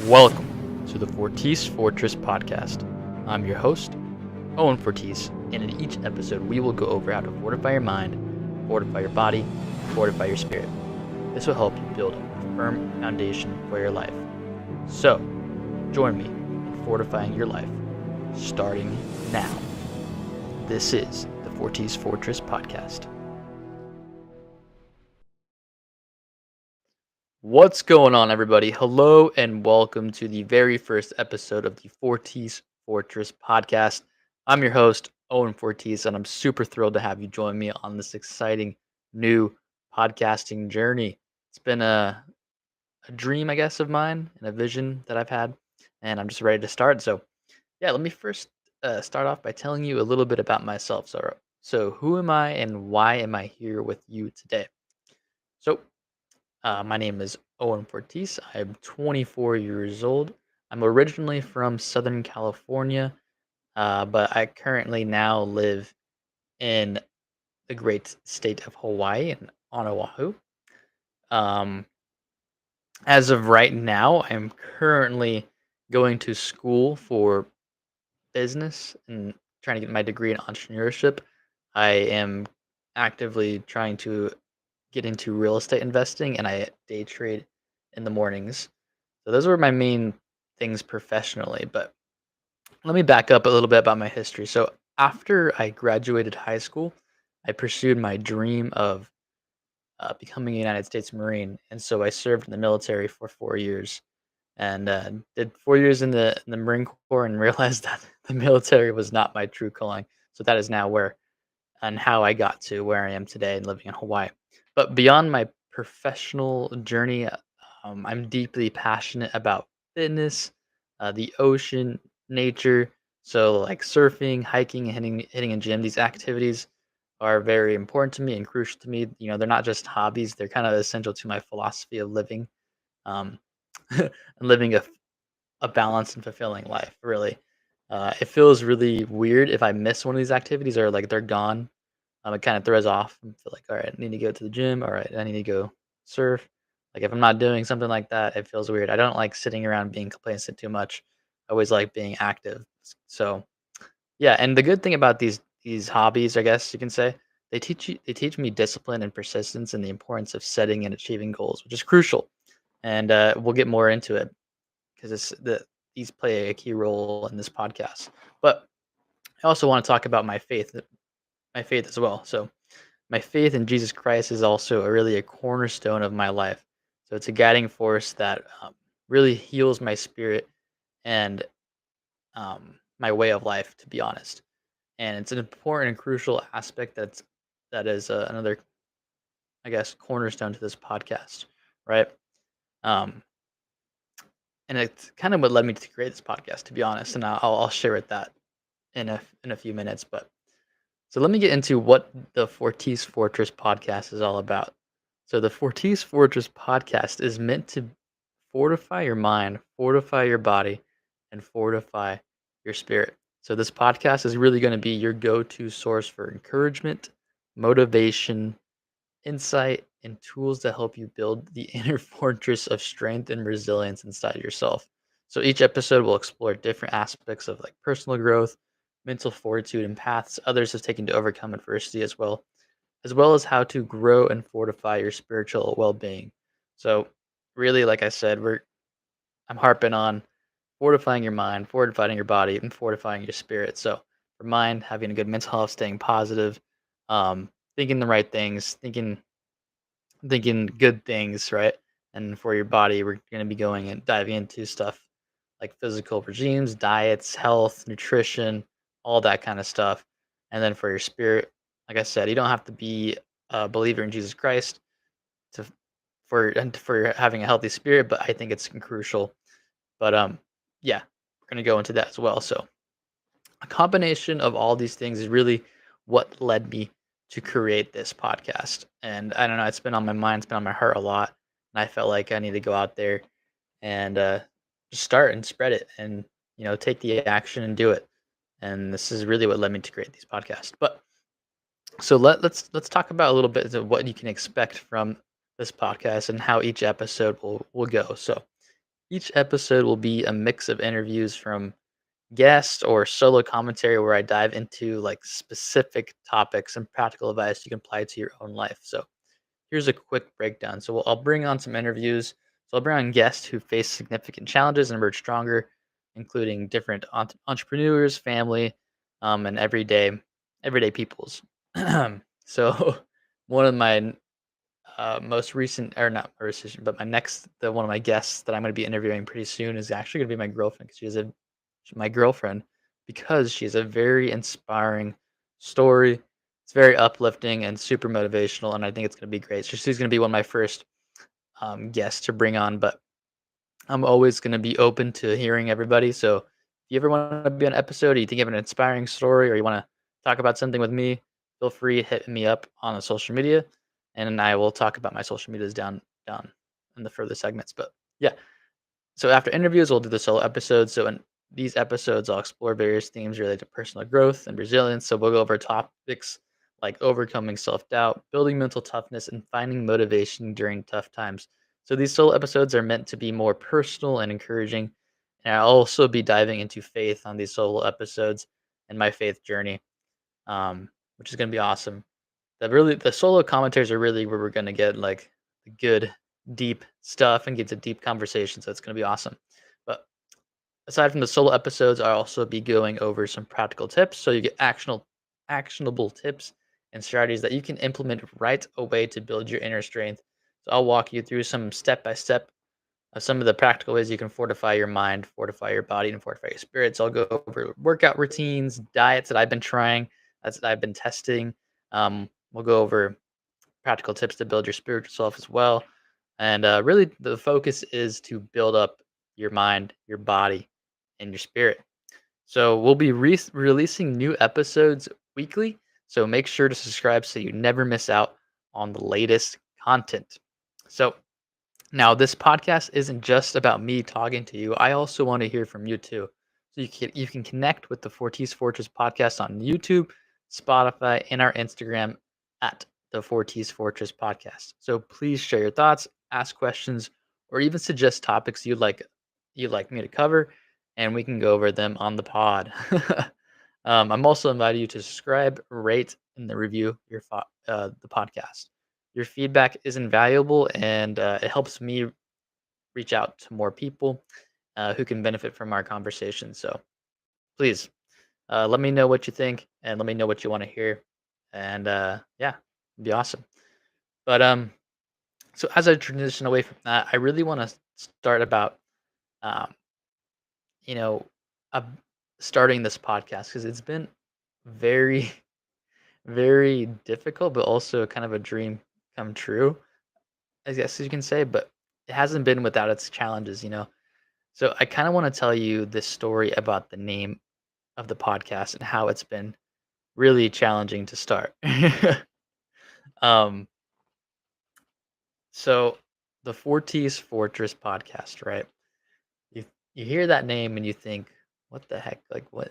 Welcome to the Fortis Fortress podcast. I'm your host, Owen Fortis, and in each episode we will go over how to fortify your mind, fortify your body, fortify your spirit. This will help you build a firm foundation for your life. So, join me in fortifying your life, starting now. This is the Fortis Fortress podcast. What's going on, everybody? Hello, and welcome to the very first episode of the Fortis Fortress podcast. I'm your host, Owen Fortis, and I'm super thrilled to have you join me on this exciting new podcasting journey. It's been a dream, I guess, of mine and a vision that I've had, and I'm just ready to start. So, yeah, let me first start off by telling you a little bit about myself. So who am I, and why am I here with you today? So, my name is Owen Fortis. I'm 24 years old. I'm originally from Southern California, but I currently now live in the great state of Hawaii and on Oahu. Um, as of right now, I'm currently going to school for business and trying to get my degree in entrepreneurship. I am actively trying to get into real estate investing, and I day trade in the mornings. So those were my main things professionally, but let me back up a little bit about my history. So after I graduated high school, I pursued my dream of becoming a United States Marine, and so I served in the military for 4 years, and did 4 years in the Marine Corps, and realized that the military was not my true calling. So that is now where and how I got to where I am today and living in Hawaii. But beyond my professional journey, I'm deeply passionate about fitness, the ocean, nature. So, like surfing, hiking, and hitting a gym, these activities are very important to me and crucial to me. You know, they're not just hobbies; they're kind of essential to my philosophy of living, um, and living a balanced and fulfilling life. Really, it feels really weird if I miss one of these activities or like they're gone. It kind of throws off and feel like, all right, I need to go to the gym. All right, I need to go surf. Like if I'm not doing something like that, it feels weird. I don't like sitting around being complacent too much. I always like being active. So yeah, and the good thing about these hobbies, I guess you can say, they teach me discipline and persistence and the importance of setting and achieving goals, which is crucial. And we'll get more into it because these play a key role in this podcast. But I also want to talk about my faith as well. So my faith in Jesus Christ is also really a cornerstone of my life. So it's a guiding force that really heals my spirit and my way of life, to be honest. And it's an important and crucial aspect that is another, I guess, cornerstone to this podcast, right? Um, and it's kind of what led me to create this podcast, to be honest. And I'll share with that in a few minutes. But so let me get into what the Fortis Fortress podcast is all about. So the Fortis Fortress podcast is meant to fortify your mind, fortify your body, and fortify your spirit. So this podcast is really going to be your go-to source for encouragement, motivation, insight, and tools to help you build the inner fortress of strength and resilience inside yourself. So each episode will explore different aspects of like personal growth, mental fortitude, and paths others have taken to overcome adversity as well as how to grow and fortify your spiritual well-being. So really, like I said, I'm harping on fortifying your mind, fortifying your body, and fortifying your spirit. So for mind, having a good mental health, staying positive, thinking the right things, thinking good things, right? And for your body, we're going to be going and diving into stuff like physical regimes, diets, health, nutrition, all that kind of stuff. And then for your spirit, like I said, you don't have to be a believer in Jesus Christ to for having a healthy spirit, but I think it's crucial. But yeah, we're gonna go into that as well. So a combination of all these things is really what led me to create this podcast. And I don't know, it's been on my mind, it's been on my heart a lot. And I felt like I need to go out there and just start and spread it and take the action and do it. And this is really what led me to create these podcasts. But so let's talk about a little bit of what you can expect from this podcast and how each episode will go. So Each episode will be a mix of interviews from guests or solo commentary where I dive into like specific topics and practical advice you can apply to your own life. So here's a quick breakdown. I'll bring on some interviews. So I'll bring on guests who face significant challenges and emerge stronger, including different entrepreneurs, family, and everyday peoples. so one of my most recent, or not most recent, but the one of my guests that I'm going to be interviewing pretty soon is actually going to be my girlfriend. 'Cause she's my girlfriend because she has a very inspiring story. It's very uplifting and super motivational, and I think it's going to be great. So she's going to be one of my first guests to bring on, but I'm always going to be open to hearing everybody. So if you ever want to be on an episode, or you think you have an inspiring story, or you want to talk about something with me, feel free to hit me up on the social media, and I will talk about my social medias down in the further segments. But yeah, so after interviews, we'll do the solo episodes. So in these episodes, I'll explore various themes related to personal growth and resilience. So we'll go over topics like overcoming self-doubt, building mental toughness, and finding motivation during tough times. So these solo episodes are meant to be more personal and encouraging. And I'll also be diving into faith on these solo episodes and my faith journey, which is going to be awesome. The solo commentaries are really where we're gonna get, like, the good, deep stuff and get to deep conversation, so it's gonna be awesome. But aside from the solo episodes, I'll also be going over some practical tips, so you get actionable tips and strategies that you can implement right away to build your inner strength. So I'll walk you through some step-by-step of some of the practical ways you can fortify your mind, fortify your body, and fortify your spirits. I'll go over workout routines, diets that I've been trying, that's that I've been testing. We'll go over practical tips to build your spiritual self as well. And really, the focus is to build up your mind, your body, and your spirit. So we'll be releasing new episodes weekly. So make sure to subscribe so you never miss out on the latest content. So now, this podcast isn't just about me talking to you. I also want to hear from you too. So you can connect with the Fortis Fortress podcast on YouTube, Spotify, and our Instagram at the Fortis Fortress podcast. So please share your thoughts, ask questions, or even suggest topics you'd like me to cover, and we can go over them on the pod. I'm also inviting you to subscribe, rate, and the review the podcast. Your feedback is invaluable, and it helps me reach out to more people who can benefit from our conversation. So please let me know what you think, and let me know what you want to hear. And yeah, it'd be awesome. But so as I transition away from that, I really want to start about um, you know, uh, starting this podcast because it's been very, very difficult, but also kind of a dream come true, I guess you can say. But it hasn't been without its challenges. So I kind of want to tell you this story about the name of the podcast and how it's been really challenging to start. um, so the Fortis Fortress podcast, right? You you hear that name and you think, what the heck? Like what?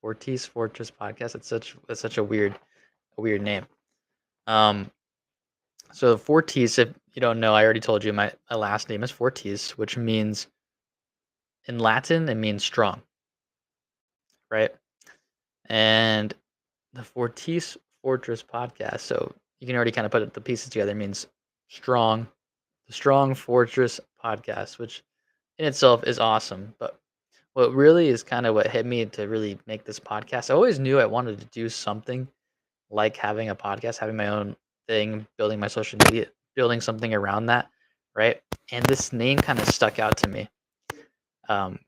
Fortis Fortress podcast. It's such a weird name. Um, so Fortis, if you don't know, I already told you my last name is Fortis, which means in Latin it means strong, right? And the Fortis Fortress podcast. So you can already kind of put the pieces together. It means strong, the Strong Fortress podcast, which in itself is awesome. But what really is kind of what hit me to really make this podcast. I always knew I wanted to do something like having a podcast, having my own thing, building my social media, building something around that, right? And this name kind of stuck out to me. Um,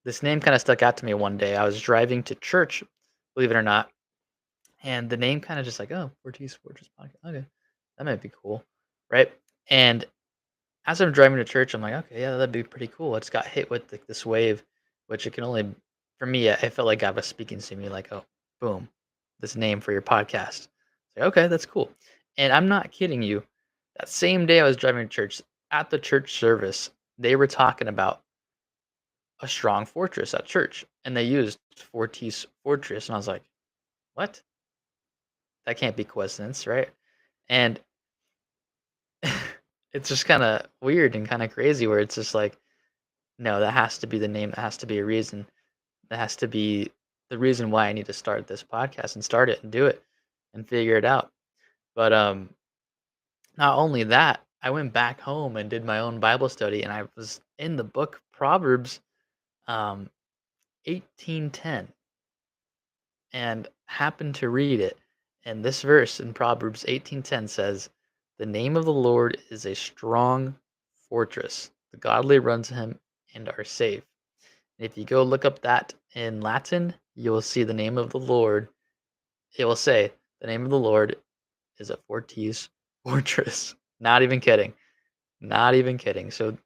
this name kind of stuck out to me one day. I was driving to church, believe it or not, and the name kind of just like, oh, Fortis Fortress podcast. Okay, that might be cool, right? And as I'm driving to church, I'm like, okay, yeah, that'd be pretty cool. I just got hit with like, this wave, which it can only, for me, I felt like God was speaking to me, like, oh, boom, this name for your podcast. Like, okay, that's cool. And I'm not kidding you. That same day I was driving to church, at the church service, they were talking about a strong fortress at church, and they used Fortis Fortress, and I was like, what? That can't be coincidence, right? And it's just kinda weird and kinda crazy where it's just like, No, that has to be the name. That has to be a reason. That has to be the reason why I need to start this podcast and start it and do it and figure it out. But not only that, I went back home and did my own Bible study, and I was in the book Proverbs, um, 18:10, and happened to read it. And this verse in Proverbs 18:10 says, "The name of the Lord is a strong fortress. The godly run to him and are safe." And if you go look up that in Latin, you will see the name of the Lord. It will say, "The name of the Lord is a Fortis fortress." Not even kidding. Not even kidding. So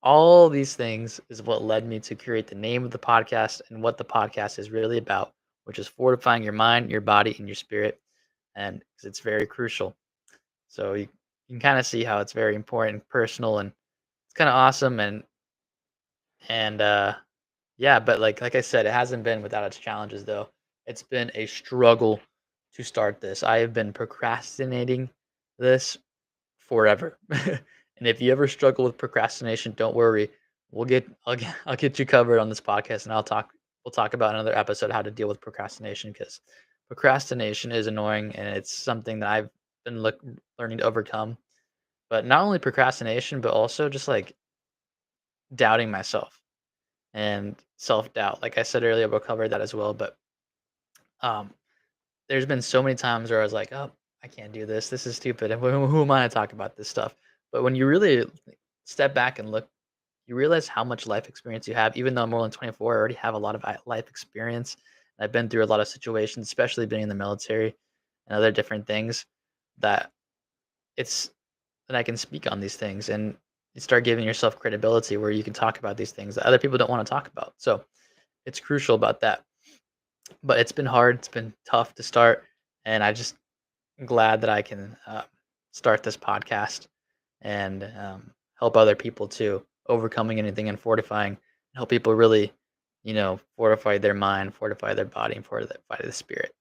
all these things is what led me to create the name of the podcast and what the podcast is really about, which is fortifying your mind, your body, and your spirit. And 'cause it's very crucial. So you can kind of see how it's very important, personal, and it's kind of awesome. And yeah, but like I said, it hasn't been without its challenges though. It's been a struggle to start this. I have been procrastinating this forever. And if you ever struggle with procrastination, don't worry. I'll get you covered on this podcast, and we'll talk about another episode how to deal with procrastination, because procrastination is annoying and it's something that I've been learning to overcome. But not only procrastination, but also just like doubting myself and self-doubt. Like I said earlier, we'll cover that as well. But um there's been so many times where I was like, "Oh, I can't do this. This is stupid. And who am I to talk about this stuff?" But when you really step back and look, you realize how much life experience you have. Even though I'm more than 24, I already have a lot of life experience. I've been through a lot of situations, especially being in the military and other different things, that it's that I can speak on these things, and you start giving yourself credibility where you can talk about these things that other people don't want to talk about. So it's crucial about that. But it's been hard. It's been tough to start, and I just glad that I can start this podcast and help other people too, overcoming anything and fortifying, help people really, fortify their mind, fortify their body, and fortify the spirit.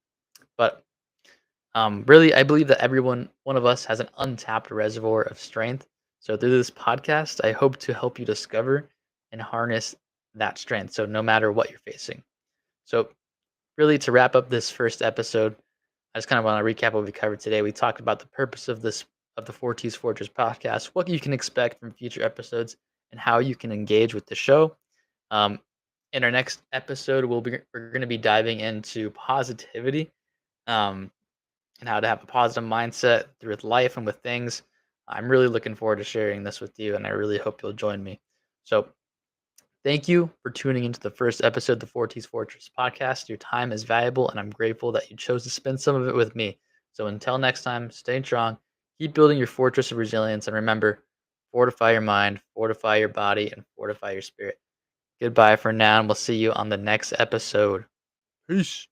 But really, I believe that one of us, has an untapped reservoir of strength. So through this podcast, I hope to help you discover and harness that strength. So no matter what you're facing. So really, to wrap up this first episode, I just kind of want to recap what we covered today. We talked about the purpose of the Forties Fortress podcast, what you can expect from future episodes, and how you can engage with the show. Um, in our next episode, we're going to be diving into positivity, um, and how to have a positive mindset through life and with things. I'm really looking forward to sharing this with you, and I really hope you'll join me. So thank you for tuning into the first episode of the Forties Fortress podcast. Your time is valuable, and I'm grateful that you chose to spend some of it with me. So until next time, stay strong, keep building your fortress of resilience, and remember, fortify your mind, fortify your body, and fortify your spirit. Goodbye for now, and we'll see you on the next episode. Peace.